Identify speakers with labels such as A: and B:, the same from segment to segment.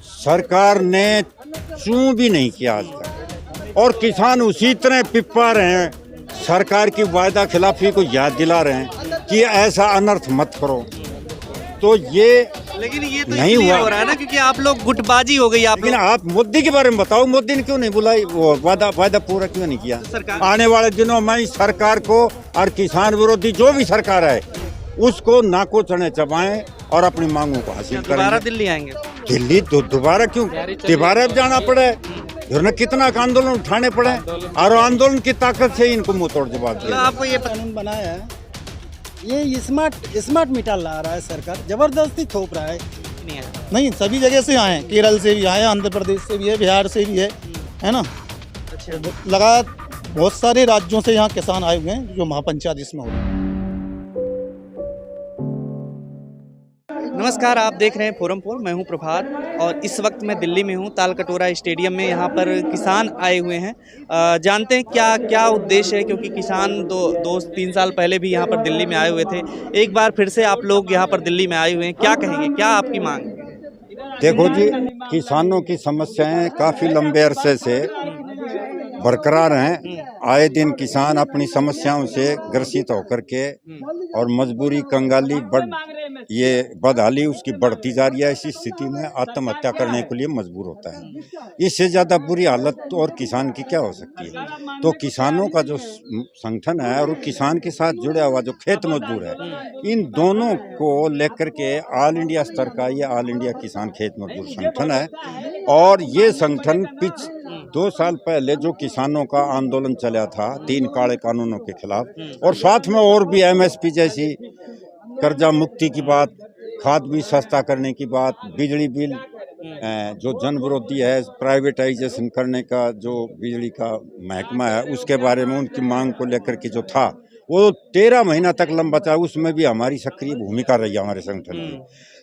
A: सरकार ने चूं भी नहीं किया आज तक, और किसान उसी तरह पिपा रहे हैं। सरकार की वायदा खिलाफी को याद दिला रहे हैं कि ऐसा अनर्थ मत करो। तो ये
B: लेकिन ये तो
A: नहीं
B: इसलिए
A: हुआ
B: हो रहा है ना क्योंकि आप लोग गुटबाजी हो गई आप
A: लेकिन आप मोदी के बारे में बताओ, मोदी ने क्यों नहीं बुलाई, वो वादा पूरा क्यों नहीं किया?
B: सरकार
A: आने वाले दिनों में इस सरकार को और किसान विरोधी जो भी सरकार है उसको नाको चने चबाएं और अपनी मांगों को हासिल
B: दोबारा
A: करें।
B: दिल्ली आएंगे।
A: दिल्ली दोबारा क्यों दोबारा जाना पड़े? उन्हें कितना का आंदोलन उठाने पड़े और आंदोलन की ताकत से इनको मुंह तोड़ जवाब
B: मतलब
A: दिया।
B: आपको ये
C: कानून बनाया है, ये स्मार्ट मीटर ला रहा है सरकार, जबरदस्ती थोप रहा है।
B: नहीं है।
C: नहीं, सभी जगह से आए हैं, केरल से भी आए हैं, आंध्र प्रदेश से भी है, बिहार से भी है ना।
B: अच्छा,
C: लगा बहुत सारे राज्यों से यहाँ किसान आए हुए हैं जो महापंचायत इसमें हो रही है।
B: नमस्कार, आप देख रहे हैं फोरम पोल। मैं हूं प्रभात और इस वक्त मैं दिल्ली में हूं, तालकटोरा स्टेडियम में। यहां पर किसान आए हुए हैं। जानते हैं क्या क्या उद्देश्य है, क्योंकि किसान 2-3 साल पहले भी यहां पर दिल्ली में आए हुए थे। एक बार फिर से आप लोग यहां पर दिल्ली में आए हुए हैं, क्या कहेंगे, क्या आपकी मांग है?
A: देखो जी, किसानों की समस्याएं काफी लंबे अरसे से बरकरार हैं। आए दिन किसान अपनी समस्याओं से ग्रसित होकर के और मजबूरी, कंगाली, ये बदहाली उसकी बढ़ती जा रही है। इसी स्थिति में आत्महत्या करने के लिए मजबूर होता है। इससे ज़्यादा बुरी हालत तो और किसान की क्या हो सकती है? तो किसानों का जो संगठन है और किसान के साथ जुड़ा हुआ जो खेत मजदूर है, इन दोनों को लेकर के ऑल इंडिया स्तर का ये ऑल इंडिया किसान खेत मजदूर संगठन है। और ये संगठन 2 साल पहले जो किसानों का आंदोलन चला था 3 काले कानूनों के खिलाफ, और साथ में और भी MSP जैसी कर्जा मुक्ति की बात, खाद भी सस्ता करने की बात, बिजली बिल जो जन विरोधी है, प्राइवेटाइजेशन करने का जो बिजली का महकमा है उसके बारे में उनकी मांग को लेकर के जो था वो 13 महीना तक लंबा था। उसमें भी हमारी सक्रिय भूमिका रही है हमारे संगठन की।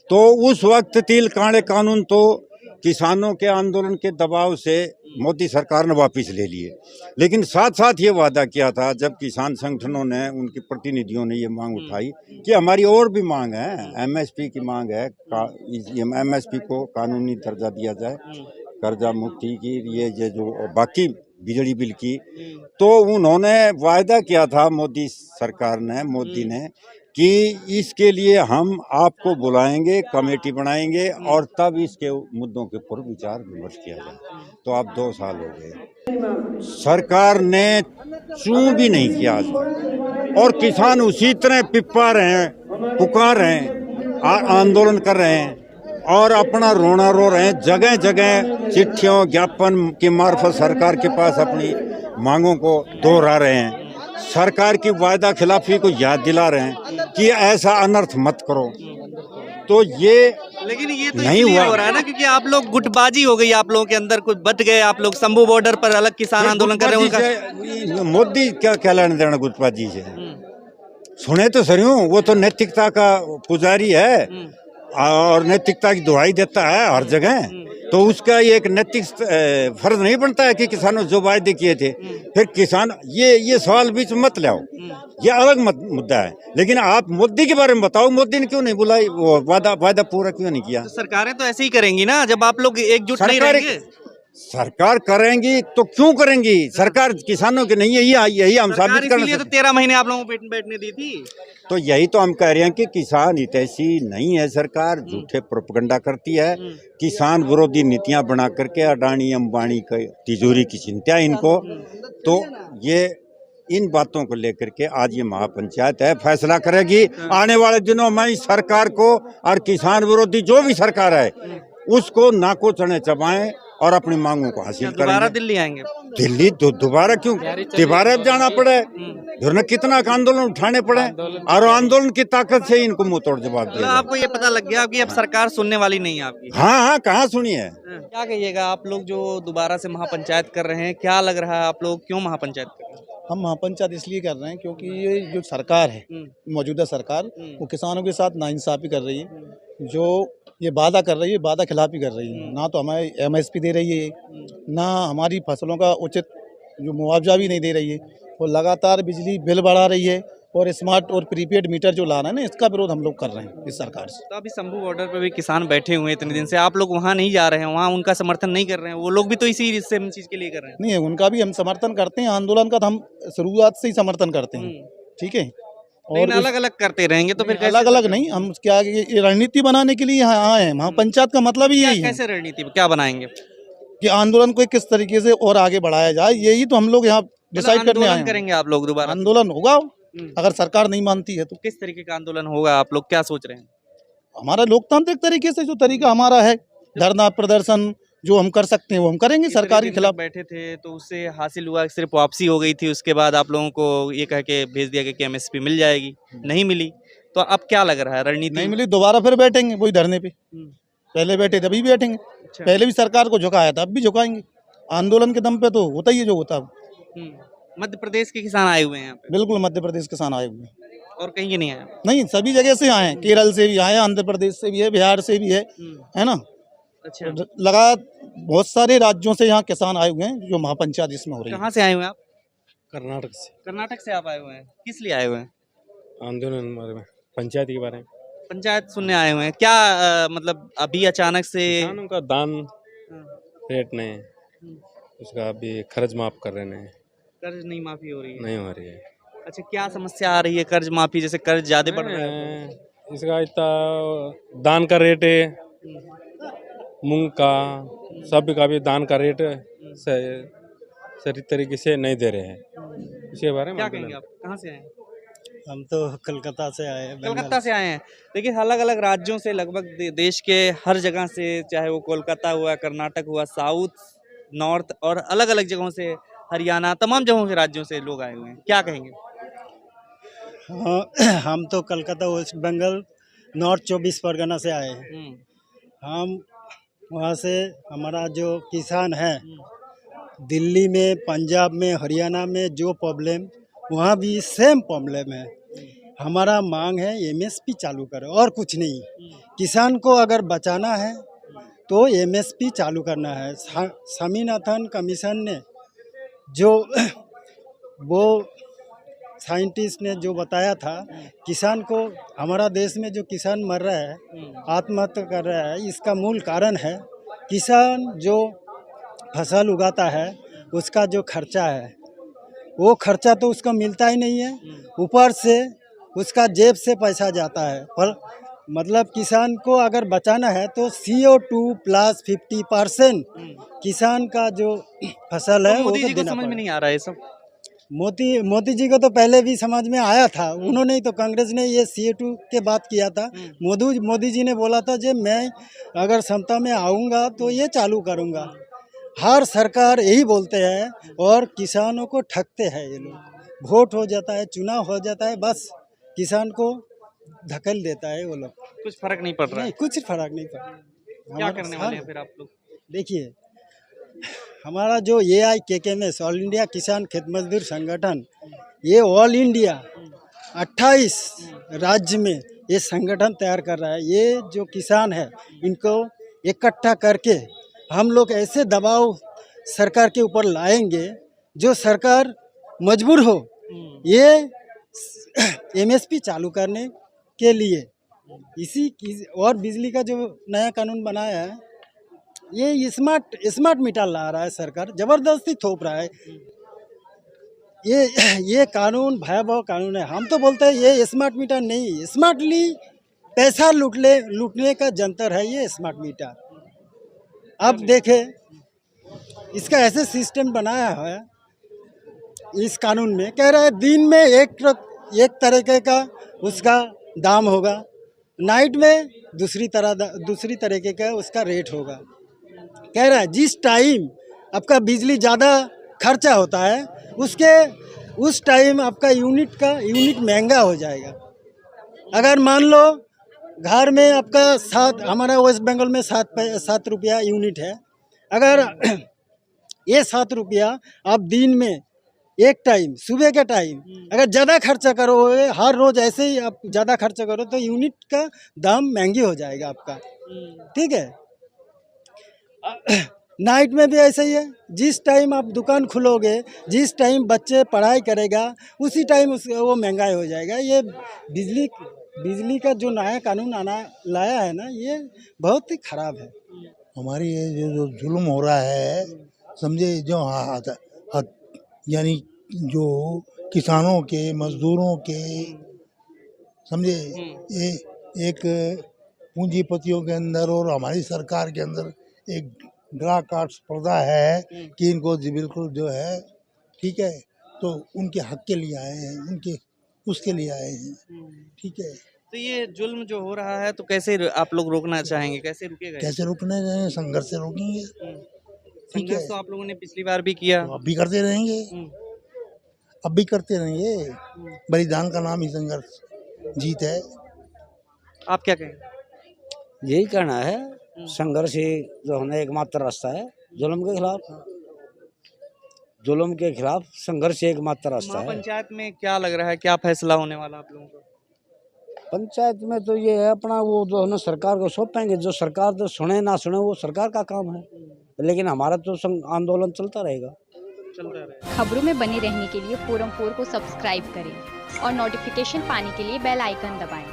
A: तो उस वक्त 3 काले कानून तो किसानों के आंदोलन के दबाव से मोदी सरकार ने वापस ले लिए, लेकिन साथ साथ ये वादा किया था जब किसान संगठनों ने, उनके प्रतिनिधियों ने ये मांग उठाई कि हमारी और भी मांग है, MSP की मांग है, MSP को कानूनी दर्जा दिया जाए, कर्जा मुक्ति की, ये जो बाकी बिजली बिल की। तो उन्होंने वायदा किया था मोदी सरकार ने, मोदी ने, कि इसके लिए हम आपको बुलाएंगे, कमेटी बनाएंगे और तब इसके मुद्दों के ऊपर विचार विमर्श किया जाए। तो अब 2 साल हो गए, सरकार ने चूं भी नहीं किया आज तक, और किसान उसी तरह पिपा रहे हैं, पुकार रहे हैं, आंदोलन कर रहे हैं और अपना रोना रो रहे हैं। जगह जगह चिट्ठियों, ज्ञापन की मार्फत सरकार के पास अपनी मांगों को दोहरा रहे हैं। सरकार की वायदा खिलाफी को याद दिला रहे हैं कि ऐसा अनर्थ मत करो। तो ये
B: लेकिन ये तो
A: नहीं
B: इसलिए
A: हुआ
B: हो रहा है ना क्योंकि आप लोग गुटबाजी हो गई, आप लोगों के अंदर कुछ बट गए। आप लोग शंभू बॉर्डर पर अलग किसान आंदोलन कर रहे हैं।
A: मोदी क्या लेना देना गुटबाजी से? सुने तो सर हूँ, वो तो नैतिकता का पुजारी है और नैतिकता की दुहाई देता है हर जगह। तो उसका ये एक नैतिक फर्ज नहीं बनता है कि किसानों जो वायदे किए थे फिर किसान ये सवाल बीच में मत लाओ, ये अलग मुद्दा है। लेकिन आप मोदी के बारे में बताओ, मोदी ने क्यों नहीं बुलाई, वो वादा पूरा क्यों नहीं किया?
B: तो सरकारें तो ऐसे ही करेंगी ना जब आप लोग एकजुट नहीं रहेंगे।
A: सरकार करेंगी तो क्यों करेंगी? सरकार किसानों की नहीं है, यही हम साबित करना।
B: इसलिए तो 13 महीने आप लोगों को बैठने दी थी।
A: तो यही तो हम कह रहे हैं कि किसान हितैषी नहीं है सरकार, झूठे प्रोपगंडा करती है, किसान विरोधी नीतियां बना करके अडानी अंबानी की तिजोरी की चिंता है इनको। तो ये इन बातों को लेकर के आज ये महापंचायत है, फैसला करेगी। आने वाले दिनों में इस सरकार को और किसान विरोधी जो भी सरकार है उसको नाको चने चबाएं और अपनी मांगों को हासिल करें।
B: दोबारा दिल्ली आएंगे।
A: दिल्ली दोबारा क्यों दोबारा जाना पड़े? उन्हें कितना का आंदोलन उठाने पड़े और आंदोलन की ताकत से इनको मुंह तोड़ जवाब दिया।
B: आपको ये पता लग गया कि अब सरकार सुनने वाली नहीं है आपकी।
A: हाँ, कहाँ सुनी है?
B: क्या कहिएगा, आप लोग जो दोबारा से महापंचायत कर रहे हैं, क्या लग रहा है आप लोग क्यों महापंचायत कर रहे हैं?
C: हम महापंचायत इसलिए कर रहे हैं क्योंकि ये जो सरकार है, मौजूदा सरकार, वो किसानों के साथ नाइंसाफी कर रही है। जो ये वादा कर रही है, वादा खिलाफी कर रही है। ना तो हमें MSP दे रही है, ना हमारी फसलों का उचित जो मुआवजा भी नहीं दे रही है। वो लगातार बिजली बिल बढ़ा रही है और स्मार्ट और प्रीपेड मीटर जो ला रहा है ना, इसका विरोध हम लोग कर रहे हैं इस सरकार से।
B: तो अभी शंभू बॉर्डर पे भी किसान बैठे हुए हैं इतने दिन से, आप लोग वहाँ नहीं जा रहे हैं, वहाँ उनका समर्थन नहीं कर रहे हैं, वो लोग भी तो इसी सेम चीज के लिए कर रहे हैं।
C: नहीं है, उनका भी हम समर्थन करते हैं, आंदोलन का तो हम शुरुआत से ही समर्थन करते हैं, ठीक है।
B: लेकिन अलग अलग करते रहेंगे तो फिर
C: अलग अलग नहीं, हम क्या ये रणनीति बनाने के लिए यहाँ आए हैं। महापंचायत का मतलब ही यही है
B: कैसे रणनीति क्या बनाएंगे?
C: कि आंदोलन को किस तरीके से और आगे बढ़ाया जाए, यही तो हम लोग यहाँ डिसाइड करने आए
B: आंदोलन
C: हैं।
B: करेंगे आप लोग दोबारा?
C: आंदोलन होगा अगर सरकार नहीं मानती है तो।
B: किस तरीके का आंदोलन होगा, आप लोग क्या सोच रहे हैं?
C: हमारा लोकतांत्रिक तरीके से जो तरीका हमारा है, धरना प्रदर्शन जो हम कर सकते हैं वो हम करेंगे सरकार के खिलाफ।
B: बैठे थे तो उससे हासिल हुआ सिर्फ वापसी हो गई थी, उसके बाद आप लोगों को ये कह के भेज दिया गया कि एमएसपी मिल जाएगी, नहीं मिली, तो अब क्या लग रहा है रणनीति?
C: नहीं मिली, दोबारा फिर बैठेंगे वही धरने पे। पहले बैठे तभी बैठेंगे, पहले भी सरकार को झुकाया था, अब भी झुकाएंगे। आंदोलन के दम पे तो होता ही है जो होता है।
B: मध्य प्रदेश के किसान आए हुए हैं यहाँ पे?
C: बिल्कुल, मध्य प्रदेश किसान आए हुए हैं।
B: और कहीं के नहीं आए?
C: नहीं, सभी जगह से आए हैं, केरल से भी आए हैं, आंध्र प्रदेश से भी है, बिहार से भी है ना।
B: अच्छा,
C: लगा बहुत सारे राज्यों से यहाँ किसान आए हुए हैं जो महापंचायत इसमें हो रही है।
B: कहाँ से आए हुए हैं आप?
C: कर्नाटक से।
B: कर्नाटक से आप आए हुए हैं, किस लिए आए हुए हैं?
C: आंदोलन बारे में, पंचायत के बारे में।
B: पंचायत सुनने आए हुए हैं क्या? मतलब अभी अचानक से
C: किसानों का दान रेट नहीं, उसका अभी खर्च माफ कर रहे हैं,
B: कर्ज नहीं माफी हो रही है?
C: नहीं हो रही है।
B: अच्छा, क्या समस्या आ रही है कर्ज माफी, जैसे कर्ज ज्यादा बढ़ रहा है?
C: इसका इतना दान का रेट है, मूंग का सब का भी दान का रेट सही तरीके से नहीं दे रहे हैं। इसके बारे में
B: क्या कहेंगे आप? कहाँ से आए हैं?
C: हम तो कलकत्ता से आए हैं।
B: कलकत्ता से आए हैं। देखिए, अलग अलग राज्यों से, लगभग देश के हर जगह से, चाहे वो कोलकाता हुआ, कर्नाटक हुआ, साउथ, नॉर्थ और अलग अलग जगहों से, हरियाणा, तमाम जगहों के राज्यों से लोग आए हुए हैं। क्या कहेंगे?
C: हाँ, हम तो कलकत्ता, वेस्ट बंगाल, नॉर्थ 24 परगना से आए हैं। हम वहाँ से, हमारा जो किसान है दिल्ली में, पंजाब में, हरियाणा में जो प्रॉब्लम, वहाँ भी सेम प्रॉब्लम है। हमारा मांग है एमएसपी चालू करो और कुछ नहीं। किसान को अगर बचाना है तो एमएसपी चालू करना है। स्वामीनाथन कमीशन ने जो वो साइंटिस्ट ने जो बताया था, किसान को, हमारा देश में जो किसान मर रहा है, आत्महत्या कर रहा है, इसका मूल कारण है किसान जो फसल उगाता है उसका जो खर्चा है, वो खर्चा तो उसका मिलता ही नहीं है, ऊपर से उसका जेब से पैसा जाता है। पर मतलब किसान को अगर बचाना है तो CO2 प्लस 50% किसान का जो फसल है,
B: मोदी
C: वो
B: जी
C: तो
B: को
C: देना
B: समझ में
C: पड़ेगा।
B: नहीं आ रहा है ये सब।
C: मोदी जी को तो पहले भी समझ में आया था, उन्होंने ही तो, कांग्रेस ने ये CO2 के बात किया था। मोदी जी ने बोला था कि मैं अगर क्षमता में आऊँगा तो ये चालू करूँगा। हर सरकार यही बोलते हैं और किसानों को ठगते हैं ये लोग। वोट हो जाता है, चुनाव हो जाता है, बस किसान को धकेल देता है वो लोग।
B: कुछ फर्क नहीं पड़ रहा है।
C: नहीं, कुछ फर्क नहीं पड़ा।
B: क्या करने वाले हैं फिर आप लोग?
C: देखिए, हमारा जो AIKKMS, ऑल इंडिया किसान खेत मजदूर संगठन, ये ऑल इंडिया 28 राज्य में ये संगठन तैयार कर रहा है। ये जो किसान है इनको इकट्ठा करके हम लोग ऐसे दबाव सरकार के ऊपर लाएंगे जो सरकार मजबूर हो ये MSP चालू करने के लिए। और बिजली का जो नया कानून बनाया है, ये स्मार्ट मीटर ला रहा है सरकार, जबरदस्ती थोप रहा है। ये कानून भयावह कानून है। हम तो बोलते हैं ये स्मार्ट मीटर नहीं, स्मार्टली पैसा लूटने का जंतर है ये स्मार्ट मीटर। अब देखें, इसका ऐसे सिस्टम बनाया है इस कानून में, कह रहा है दिन में एक तरीके का उसका दाम होगा, नाइट में दूसरी तरीके का उसका रेट होगा। कह रहा है जिस टाइम आपका बिजली ज़्यादा खर्चा होता है उस टाइम आपका यूनिट महंगा हो जाएगा। अगर मान लो घर में आपका हमारा वेस्ट बंगाल में 7 रुपया यूनिट है, अगर ये 7 रुपया आप दिन में एक टाइम, सुबह के टाइम अगर ज़्यादा खर्चा करोगे, हर रोज़ ऐसे ही आप ज़्यादा खर्चा करो तो यूनिट का दाम महंगी हो जाएगा आपका। ठीक है,
D: नाइट में भी ऐसा ही है। जिस टाइम आप दुकान खुलोगे, जिस टाइम बच्चे पढ़ाई करेगा, उसी टाइम वो महंगाई हो जाएगा। ये बिजली का जो नया कानून लाया है ना, ये बहुत ही खराब है।
E: हमारी ये जो जुल्म हो रहा है, समझे, जो यानी जो किसानों के, मजदूरों के, समझे, ये एक पूंजीपतियों के अंदर और हमारी सरकार के अंदर एक ड्रा कार्ड स्पर्धा है कि इनको बिल्कुल जो है, ठीक है, तो उनके हक के लिए आए हैं, उनके उसके लिए आए हैं, ठीक है।
B: तो ये जुल्म जो हो रहा है तो कैसे आप लोग रोकना चाहेंगे, कैसे रुकेगा ये?
E: कैसे रोकने हैं? संघर्ष से रोकेंगे, ठीक है।
B: संघर्ष तो आप लोगों ने पिछली बार भी किया।
E: तो अब भी करते रहेंगे, अब भी करते रहेंगे। बलिदान का नाम ही संघर्ष, जीत है।
B: आप क्या कहेंगे?
F: यही कहना है, संघर्ष ही जो है एकमात्र रास्ता है जुल्म के खिलाफ। जुल्म के खिलाफ संघर्ष ही एकमात्र रास्ता है।
B: पंचायत में क्या लग रहा है, क्या फैसला होने वाला आप लोगों को?
F: पंचायत में तो ये है अपना, वो जो है ना सरकार को सौंपेंगे। जो सरकार तो सुने ना सुने वो सरकार का काम है, लेकिन हमारा तो आंदोलन चलता रहेगा।
G: खबरों में बने रहने के लिए फोरम 4 को सब्सक्राइब करें और नोटिफिकेशन पाने के लिए बेल आइकन दबाएं।